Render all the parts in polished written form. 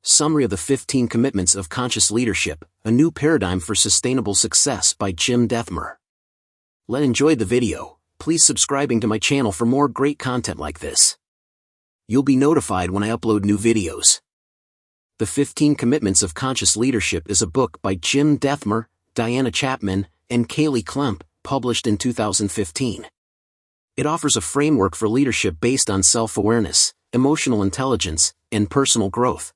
Summary of the 15 Commitments of Conscious Leadership, A New Paradigm for Sustainable Success by Jim Dethmer. Enjoy the video. Please subscribing to my channel for more great content like this. You'll be notified when I upload new videos. The 15 Commitments of Conscious Leadership is a book by Jim Dethmer, Diana Chapman, and Kaley Klemp, published in 2015. It offers a framework for leadership based on self-awareness, emotional intelligence, and personal growth.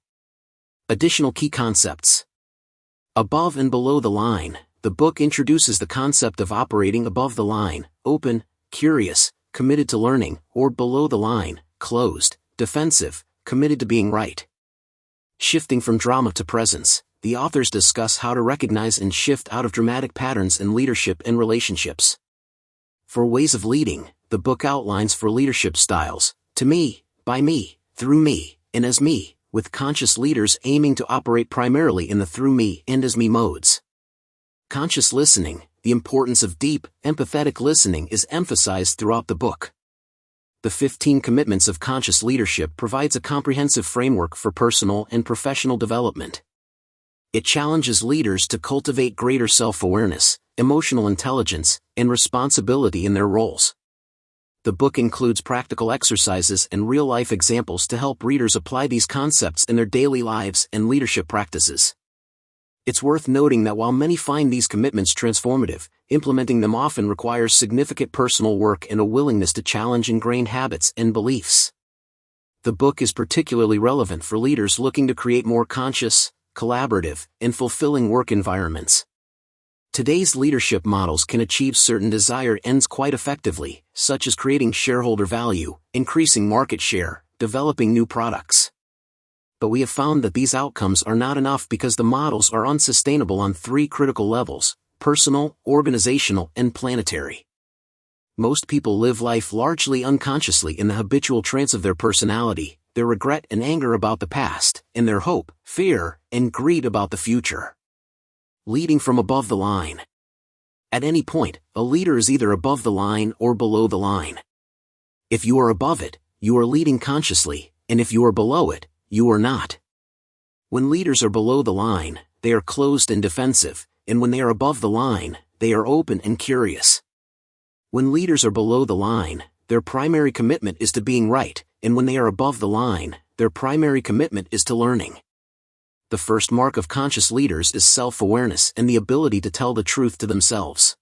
Additional key concepts. Above and below the line, the book introduces the concept of operating above the line, open, curious, committed to learning, or below the line, closed, defensive, committed to being right. Shifting from drama to presence, the authors discuss how to recognize and shift out of dramatic patterns in leadership and relationships. For ways of leading, the book outlines 4 leadership styles: to me, by me, through me, and as me, with conscious leaders aiming to operate primarily in the through me and as me modes. Conscious listening, the importance of deep, empathetic listening is emphasized throughout the book. The 15 Commitments of Conscious Leadership provides a comprehensive framework for personal and professional development. It challenges leaders to cultivate greater self-awareness, emotional intelligence, and responsibility in their roles. The book includes practical exercises and real-life examples to help readers apply these concepts in their daily lives and leadership practices. It's worth noting that while many find these commitments transformative, implementing them often requires significant personal work and a willingness to challenge ingrained habits and beliefs. The book is particularly relevant for leaders looking to create more conscious, collaborative, and fulfilling work environments. Today's leadership models can achieve certain desired ends quite effectively, such as creating shareholder value, increasing market share, developing new products. But we have found that these outcomes are not enough because the models are unsustainable on 3 critical levels: personal, organizational, and planetary. Most people live life largely unconsciously in the habitual trance of their personality, their regret and anger about the past, and their hope, fear, and greed about the future. Leading from above the line. At any point, a leader is either above the line or below the line. If you are above it, you are leading consciously, and if you are below it, you are not. When leaders are below the line, they are closed and defensive, and when they are above the line, they are open and curious. When leaders are below the line, their primary commitment is to being right, and when they are above the line, their primary commitment is to learning. The first mark of conscious leaders is self-awareness and the ability to tell the truth to themselves.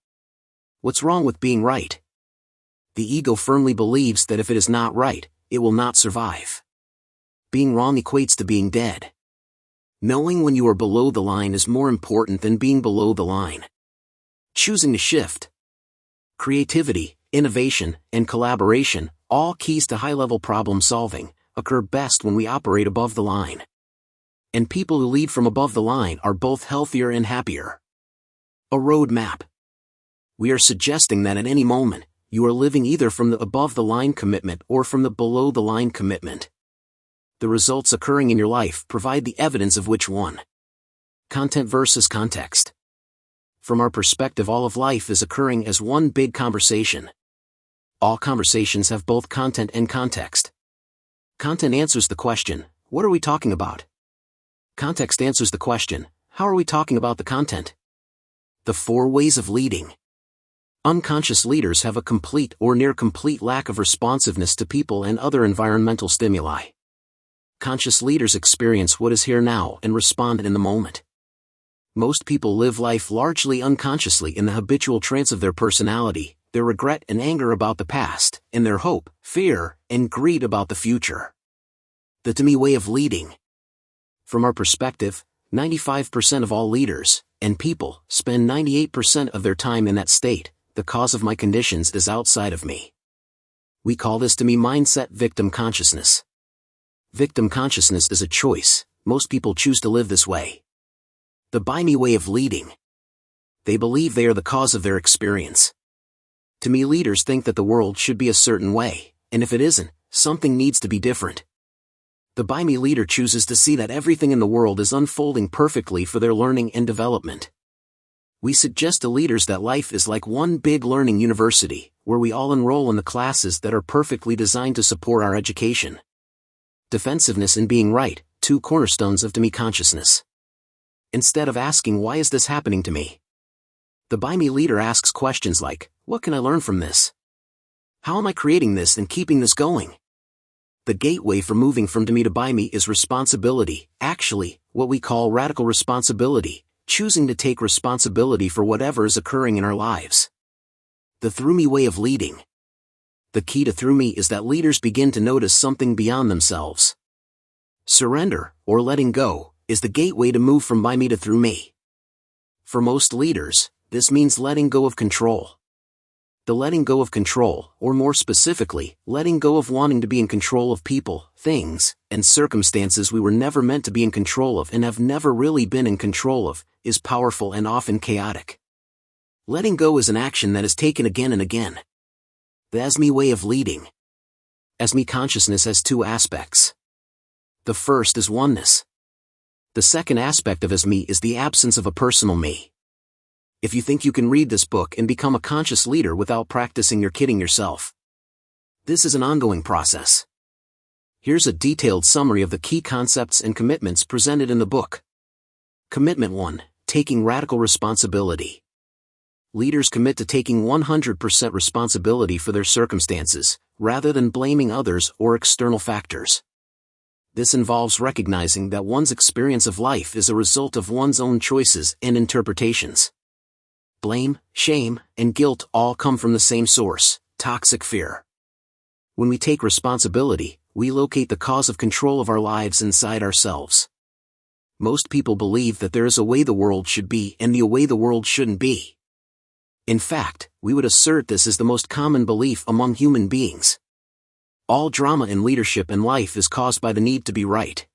What's wrong with being right? The ego firmly believes that if it is not right, it will not survive. Being wrong equates to being dead. Knowing when you are below the line is more important than being below the line. Choosing to shift. Creativity, innovation, and collaboration, all keys to high-level problem solving, occur best when we operate above the line. And people who lead from above the line are both healthier and happier. A roadmap. We are suggesting that at any moment, you are living either from the above-the-line commitment or from the below-the-line commitment. The results occurring in your life provide the evidence of which one. Content versus context. From our perspective, all of life is occurring as one big conversation. All conversations have both content and context. Content answers the question, what are we talking about? Context answers the question, how are we talking about the content? The 4 ways of leading. Unconscious leaders have a complete or near complete lack of responsiveness to people and other environmental stimuli. Conscious leaders experience what is here now and respond in the moment. Most people live life largely unconsciously in the habitual trance of their personality, their regret and anger about the past, and their hope, fear, and greed about the future. The to me way of leading. From our perspective, 95% of all leaders, and people, spend 98% of their time in that state. The cause of my conditions is outside of me. We call this to me mindset victim consciousness. Victim consciousness is a choice. Most people choose to live this way. The by me way of leading. They believe they are the cause of their experience. To me, leaders think that the world should be a certain way, and if it isn't, something needs to be different. The by me leader chooses to see that everything in the world is unfolding perfectly for their learning and development. We suggest to leaders that life is like one big learning university, where we all enroll in the classes that are perfectly designed to support our education. Defensiveness in being right, two cornerstones of to me consciousness. Instead of asking why is this happening to me, the by me leader asks questions like, what can I learn from this? How am I creating this and keeping this going? The gateway for moving from to me to by me is responsibility, actually, what we call radical responsibility, choosing to take responsibility for whatever is occurring in our lives. The through me way of leading. The key to through me is that leaders begin to notice something beyond themselves. Surrender, or letting go, is the gateway to move from by me to through me. For most leaders, this means letting go of control. The letting go of control, or more specifically, letting go of wanting to be in control of people, things, and circumstances we were never meant to be in control of and have never really been in control of, is powerful and often chaotic. Letting go is an action that is taken again and again. The as me way of leading. As me consciousness has two aspects. The first is oneness. The second aspect of as me is the absence of a personal me. If you think you can read this book and become a conscious leader without practicing, you're kidding yourself. This is an ongoing process. Here's a detailed summary of the key concepts and commitments presented in the book. Commitment 1. Taking radical responsibility. Leaders commit to taking 100% responsibility for their circumstances, rather than blaming others or external factors. This involves recognizing that one's experience of life is a result of one's own choices and interpretations. Blame, shame, and guilt all come from the same source, toxic fear. When we take responsibility, we locate the cause of control of our lives inside ourselves. Most people believe that there is a way the world should be and a way the world shouldn't be. In fact, we would assert this is the most common belief among human beings. All drama in leadership and life is caused by the need to be right.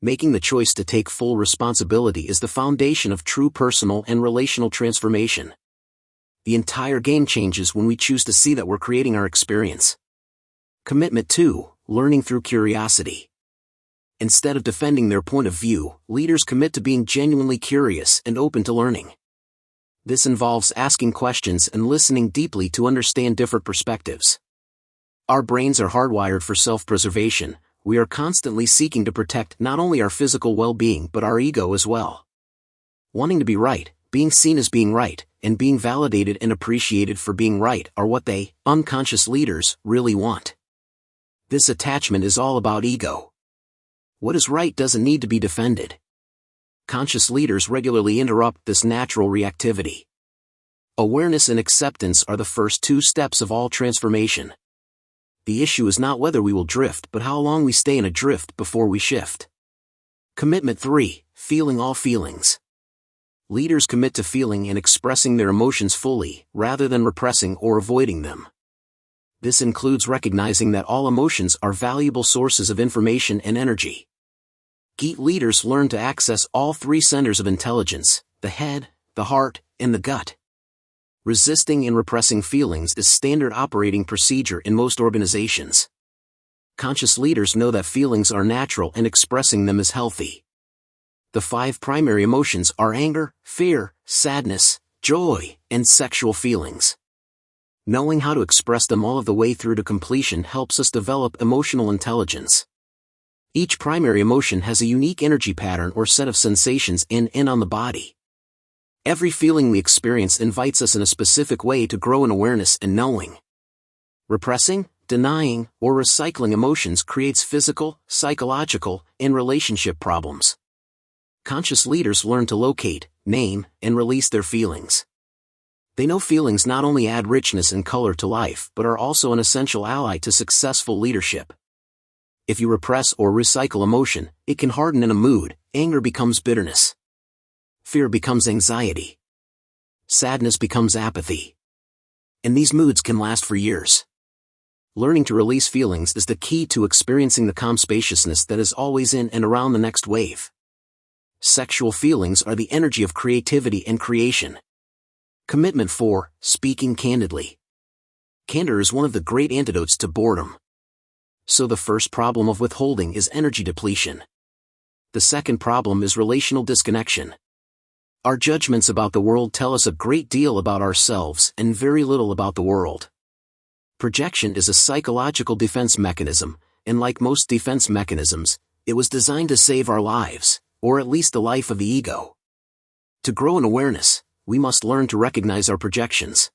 Making the choice to take full responsibility is the foundation of true personal and relational transformation. The entire game changes when we choose to see that we're creating our experience. Commitment 2. Learning through curiosity. Instead of defending their point of view, leaders commit to being genuinely curious and open to learning. This involves asking questions and listening deeply to understand different perspectives. Our brains are hardwired for self-preservation. We are constantly seeking to protect not only our physical well-being but our ego as well. Wanting to be right, being seen as being right, and being validated and appreciated for being right are what they, unconscious leaders, really want. This attachment is all about ego. What is right doesn't need to be defended. Conscious leaders regularly interrupt this natural reactivity. Awareness and acceptance are the first two steps of all transformation. The issue is not whether we will drift but how long we stay in a drift before we shift. Commitment 3. Feeling all feelings. Leaders commit to feeling and expressing their emotions fully, rather than repressing or avoiding them. This includes recognizing that all emotions are valuable sources of information and energy. Geet leaders learn to access all three centers of intelligence, the head, the heart, and the gut. Resisting and repressing feelings is standard operating procedure in most organizations. Conscious leaders know that feelings are natural and expressing them is healthy. The 5 primary emotions are anger, fear, sadness, joy, and sexual feelings. Knowing how to express them all of the way through to completion helps us develop emotional intelligence. Each primary emotion has a unique energy pattern or set of sensations in and on the body. Every feeling we experience invites us in a specific way to grow in awareness and knowing. Repressing, denying, or recycling emotions creates physical, psychological, and relationship problems. Conscious leaders learn to locate, name, and release their feelings. They know feelings not only add richness and color to life but are also an essential ally to successful leadership. If you repress or recycle emotion, it can harden in a mood. Anger becomes bitterness. Fear becomes anxiety. Sadness becomes apathy. And these moods can last for years. Learning to release feelings is the key to experiencing the calm spaciousness that is always in and around the next wave. Sexual feelings are the energy of creativity and creation. Commitment 4. Speaking candidly. Candor is one of the great antidotes to boredom. So the first problem of withholding is energy depletion. The second problem is relational disconnection. Our judgments about the world tell us a great deal about ourselves and very little about the world. Projection is a psychological defense mechanism, and like most defense mechanisms, It was designed to save our lives, or at least the life of the ego. To grow in awareness, we must learn to recognize our projections.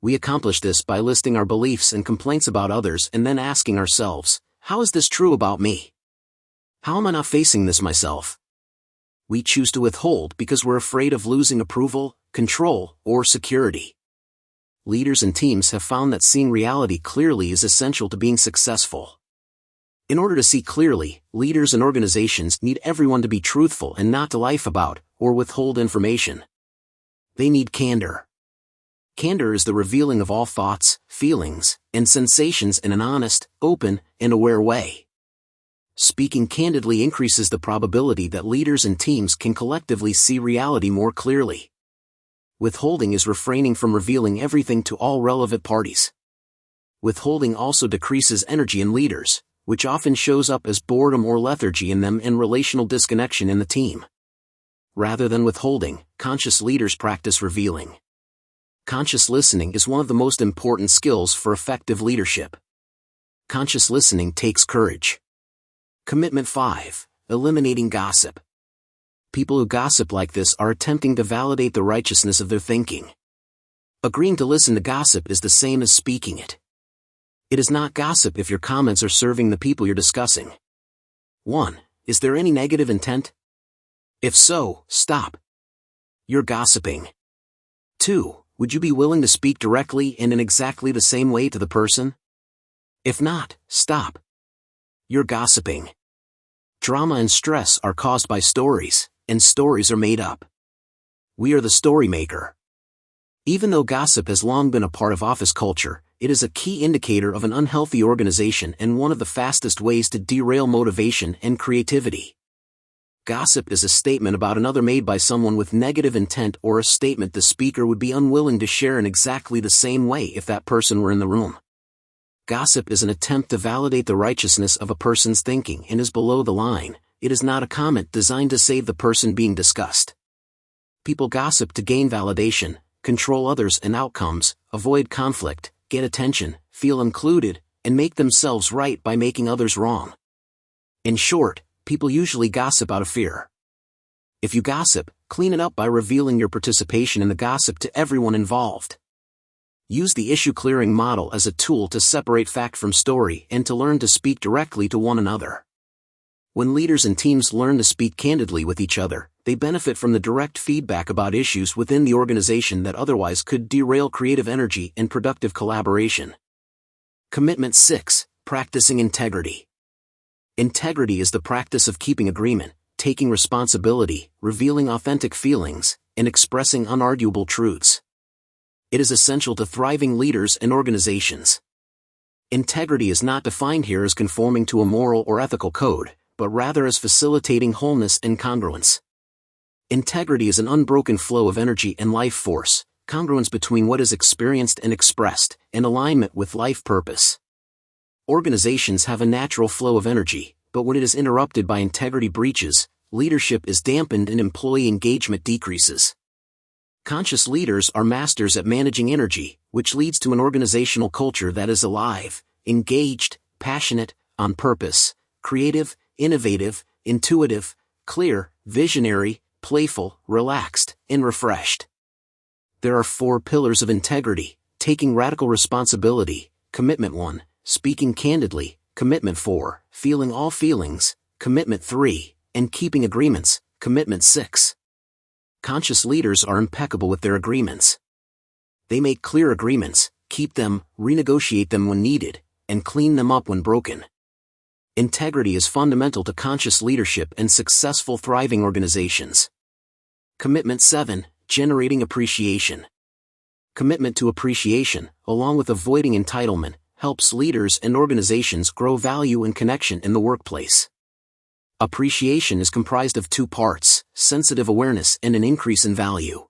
We accomplish this by listing our beliefs and complaints about others and then asking ourselves, how is this true about me? How am I not facing this myself? We choose to withhold because we're afraid of losing approval, control, or security. Leaders and teams have found that seeing reality clearly is essential to being successful. In order to see clearly, leaders and organizations need everyone to be truthful and not to lie about or withhold information. They need candor. Candor is the revealing of all thoughts, feelings, and sensations in an honest, open, and aware way. Speaking candidly increases the probability that leaders and teams can collectively see reality more clearly. Withholding is refraining from revealing everything to all relevant parties. Withholding also decreases energy in leaders, which often shows up as boredom or lethargy in them and relational disconnection in the team. Rather than withholding, conscious leaders practice revealing. Conscious listening is one of the most important skills for effective leadership. Conscious listening takes courage. Commitment 5. Eliminating gossip. People who gossip like this are attempting to validate the righteousness of their thinking. Agreeing to listen to gossip is the same as speaking it. It is not gossip if your comments are serving the people you're discussing. 1. Is there any negative intent? If so, stop. You're gossiping. 2. Would you be willing to speak directly and in exactly the same way to the person? If not, stop. You're gossiping. Drama and stress are caused by stories, and stories are made up. We are the story maker. Even though gossip has long been a part of office culture, it is a key indicator of an unhealthy organization and one of the fastest ways to derail motivation and creativity. Gossip is a statement about another made by someone with negative intent or a statement the speaker would be unwilling to share in exactly the same way if that person were in the room. Gossip is an attempt to validate the righteousness of a person's thinking and is below the line. It is not a comment designed to save the person being discussed. People gossip to gain validation, control others and outcomes, avoid conflict, get attention, feel included, and make themselves right by making others wrong. In short, people usually gossip out of fear. If you gossip, clean it up by revealing your participation in the gossip to everyone involved. Use the issue-clearing model as a tool to separate fact from story and to learn to speak directly to one another. When leaders and teams learn to speak candidly with each other, they benefit from the direct feedback about issues within the organization that otherwise could derail creative energy and productive collaboration. Commitment 6. Practicing integrity. Integrity is the practice of keeping agreement, taking responsibility, revealing authentic feelings, and expressing unarguable truths. It is essential to thriving leaders and organizations. Integrity is not defined here as conforming to a moral or ethical code, but rather as facilitating wholeness and congruence. Integrity is an unbroken flow of energy and life force, congruence between what is experienced and expressed, and alignment with life purpose. Organizations have a natural flow of energy, but when it is interrupted by integrity breaches, leadership is dampened and employee engagement decreases. Conscious leaders are masters at managing energy, which leads to an organizational culture that is alive, engaged, passionate, on purpose, creative, innovative, intuitive, clear, visionary, playful, relaxed, and refreshed. There are 4 pillars of integrity: taking radical responsibility, commitment 1, speaking candidly, commitment 4, feeling all feelings, commitment 3, and keeping agreements, commitment 6. Conscious leaders are impeccable with their agreements. They make clear agreements, keep them, renegotiate them when needed, and clean them up when broken. Integrity is fundamental to conscious leadership and successful thriving organizations. Commitment 7. Generating appreciation. Commitment to appreciation, along with avoiding entitlement, helps leaders and organizations grow value and connection in the workplace. Appreciation is comprised of 2 parts, sensitive awareness and an increase in value.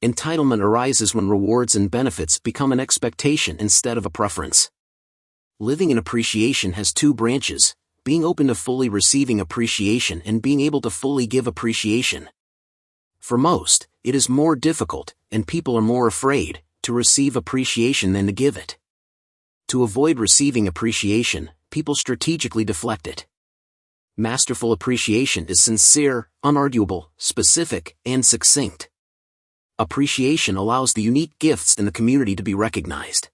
Entitlement arises when rewards and benefits become an expectation instead of a preference. Living in appreciation has 2 branches, being open to fully receiving appreciation and being able to fully give appreciation. For most, it is more difficult, and people are more afraid, to receive appreciation than to give it. To avoid receiving appreciation, people strategically deflect it. Masterful appreciation is sincere, unarguable, specific, and succinct. Appreciation allows the unique gifts in the community to be recognized.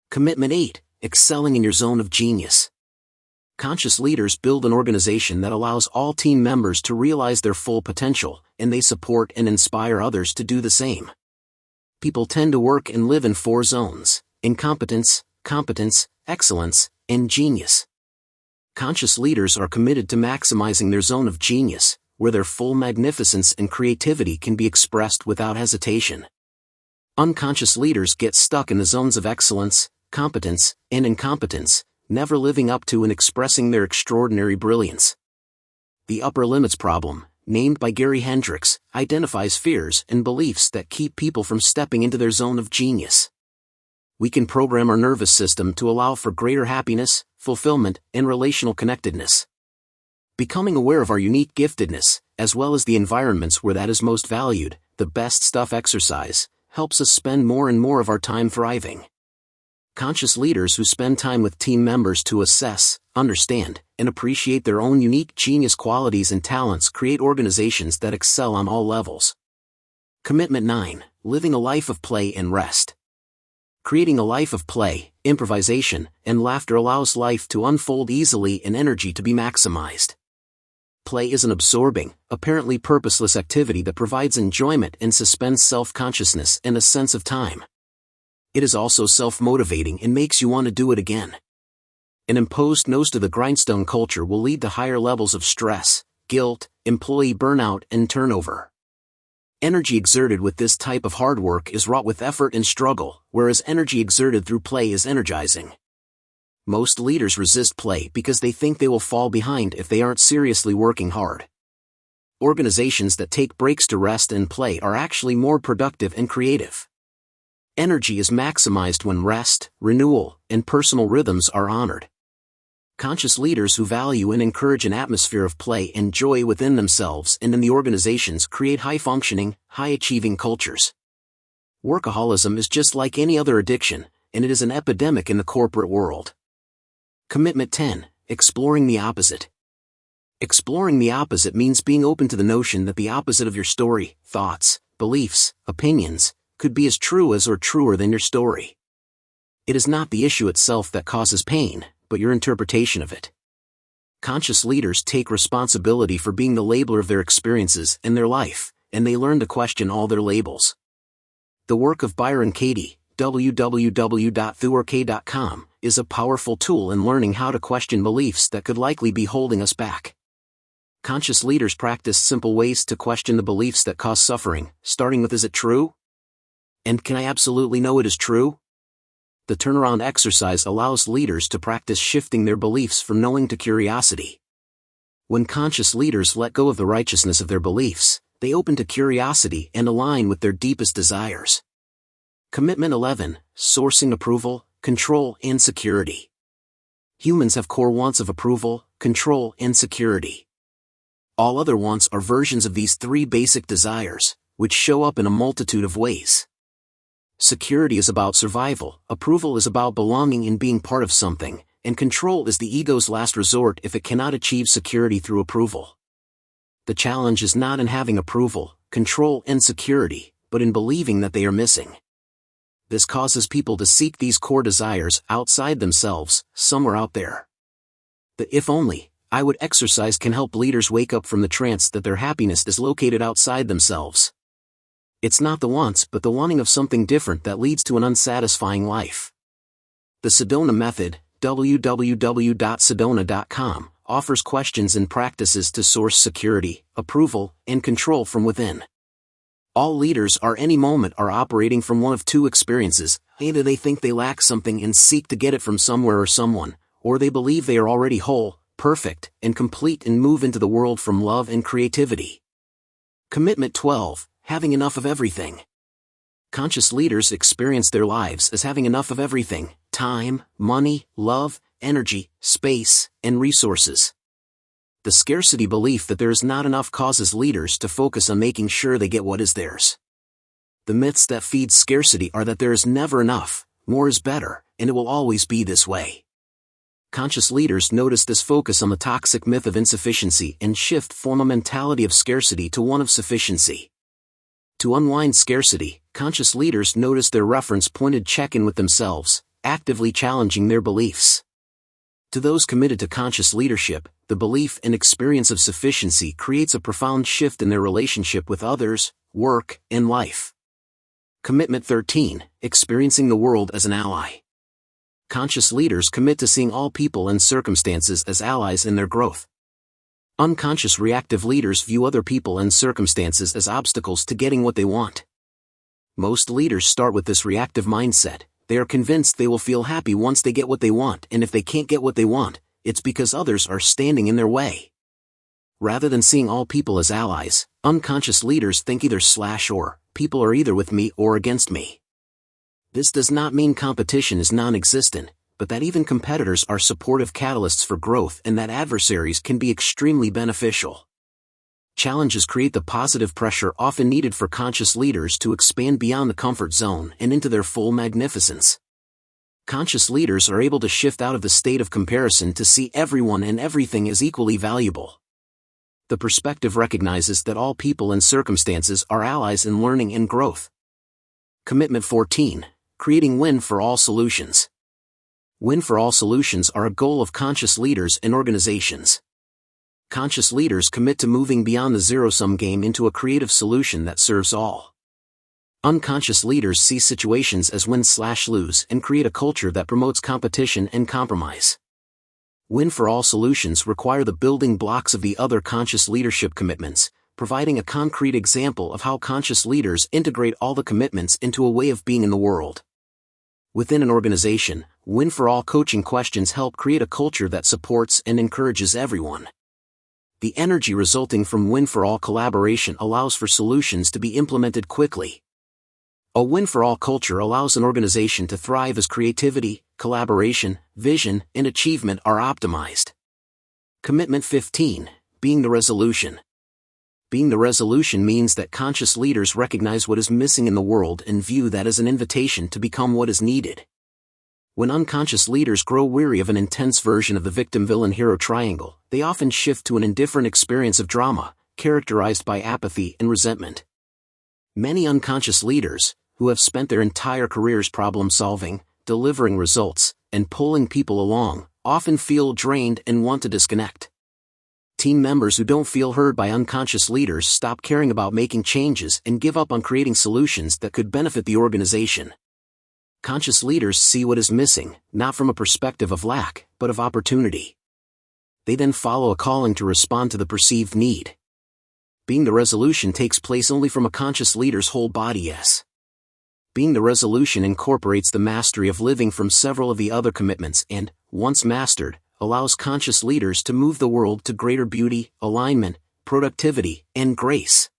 Commitment 8. Excelling in your zone of genius. Conscious leaders build an organization that allows all team members to realize their full potential, and they support and inspire others to do the same. People tend to work and live in 4 zones: incompetence, competence, excellence, and genius. Conscious leaders are committed to maximizing their zone of genius, where their full magnificence and creativity can be expressed without hesitation. Unconscious leaders get stuck in the zones of excellence, competence, and incompetence, never living up to and expressing their extraordinary brilliance. The upper limits problem, named by Gary Hendricks, identifies fears and beliefs that keep people from stepping into their zone of genius. We can program our nervous system to allow for greater happiness, fulfillment, and relational connectedness. Becoming aware of our unique giftedness, as well as the environments where that is most valued, the best stuff exercise, helps us spend more and more of our time thriving. Conscious leaders who spend time with team members to assess, understand, and appreciate their own unique genius qualities and talents create organizations that excel on all levels. Commitment 9. Living a life of play and rest. Creating a life of play, improvisation, and laughter allows life to unfold easily and energy to be maximized. Play is an absorbing, apparently purposeless activity that provides enjoyment and suspends self-consciousness and a sense of time. It is also self-motivating and makes you want to do it again. An imposed nose-to-the-grindstone culture will lead to higher levels of stress, guilt, employee burnout, and turnover. Energy exerted with this type of hard work is wrought with effort and struggle, whereas energy exerted through play is energizing. Most leaders resist play because they think they will fall behind if they aren't seriously working hard. Organizations that take breaks to rest and play are actually more productive and creative. Energy is maximized when rest, renewal, and personal rhythms are honored. Conscious leaders who value and encourage an atmosphere of play and joy within themselves and in the organizations create high-functioning, high-achieving cultures. Workaholism is just like any other addiction, and it is an epidemic in the corporate world. Commitment 10. Exploring the opposite. Exploring the opposite means being open to the notion that the opposite of your story, thoughts, beliefs, opinions, could be as true as or truer than your story. It is not the issue itself that causes pain, but your interpretation of it. Conscious leaders take responsibility for being the labeler of their experiences and their life, and they learn to question all their labels. The work of Byron Katie, www.thork.com, is a powerful tool in learning how to question beliefs that could likely be holding us back. Conscious leaders practice simple ways to question the beliefs that cause suffering, starting with, is it true? And can I absolutely know it is true? The turnaround exercise allows leaders to practice shifting their beliefs from knowing to curiosity. When conscious leaders let go of the righteousness of their beliefs, they open to curiosity and align with their deepest desires. Commitment 11. Sourcing approval, control, and security. Humans have core wants of approval, control, and security. All other wants are versions of these 3 basic desires, which show up in a multitude of ways. Security is about survival, approval is about belonging and being part of something, and control is the ego's last resort if it cannot achieve security through approval. The challenge is not in having approval, control, and security, but in believing that they are missing. This causes people to seek these core desires outside themselves, somewhere out there. The if only I would exercise can help leaders wake up from the trance that their happiness is located outside themselves. It's not the wants but the wanting of something different that leads to an unsatisfying life. The Sedona method, www.sedona.com, offers questions and practices to source security, approval, and control from within. All leaders at any moment are operating from one of 2 experiences: either they think they lack something and seek to get it from somewhere or someone, or they believe they are already whole, perfect, and complete and move into the world from love and creativity. Commitment 12. Having enough of everything. Conscious leaders experience their lives as having enough of everything: time, money, love, energy, space, and resources. The scarcity belief that there is not enough causes leaders to focus on making sure they get what is theirs. The myths that feed scarcity are that there is never enough, more is better, and it will always be this way. Conscious leaders notice this focus on the toxic myth of insufficiency and shift from a mentality of scarcity to one of sufficiency. To unwind scarcity, conscious leaders notice their reference-pointed check-in with themselves, actively challenging their beliefs. To those committed to conscious leadership, the belief and experience of sufficiency creates a profound shift in their relationship with others, work, and life. Commitment 13, experiencing the world as an ally. Conscious leaders commit to seeing all people and circumstances as allies in their growth. Unconscious reactive leaders view other people and circumstances as obstacles to getting what they want. Most leaders start with this reactive mindset. They are convinced they will feel happy once they get what they want, and if they can't get what they want, it's because others are standing in their way. Rather than seeing all people as allies, unconscious leaders think either/or, people are either with me or against me. This does not mean competition is non-existent, but that even competitors are supportive catalysts for growth and that adversaries can be extremely beneficial. Challenges create the positive pressure often needed for conscious leaders to expand beyond the comfort zone and into their full magnificence. Conscious leaders are able to shift out of the state of comparison to see everyone and everything as equally valuable. The perspective recognizes that all people and circumstances are allies in learning and growth. Commitment 14, creating win-for-all solutions. Win-for-all solutions are a goal of conscious leaders and organizations. Conscious leaders commit to moving beyond the zero-sum game into a creative solution that serves all. Unconscious leaders see situations as win/lose and create a culture that promotes competition and compromise. Win-for-all solutions require the building blocks of the other conscious leadership commitments, providing a concrete example of how conscious leaders integrate all the commitments into a way of being in the world. Within an organization, win-for-all coaching questions help create a culture that supports and encourages everyone. The energy resulting from win-for-all collaboration allows for solutions to be implemented quickly. A win-for-all culture allows an organization to thrive as creativity, collaboration, vision, and achievement are optimized. Commitment 15, being the resolution. Being the resolution means that conscious leaders recognize what is missing in the world and view that as an invitation to become what is needed. When unconscious leaders grow weary of an intense version of the victim-villain-hero triangle, they often shift to an indifferent experience of drama, characterized by apathy and resentment. Many unconscious leaders, who have spent their entire careers problem-solving, delivering results, and pulling people along, often feel drained and want to disconnect. Team members who don't feel heard by unconscious leaders stop caring about making changes and give up on creating solutions that could benefit the organization. Conscious leaders see what is missing, not from a perspective of lack, but of opportunity. They then follow a calling to respond to the perceived need. Being the resolution takes place only from a conscious leader's whole body yes. Being the resolution incorporates the mastery of living from several of the other commitments and, once mastered, allows conscious leaders to move the world to greater beauty, alignment, productivity, and grace.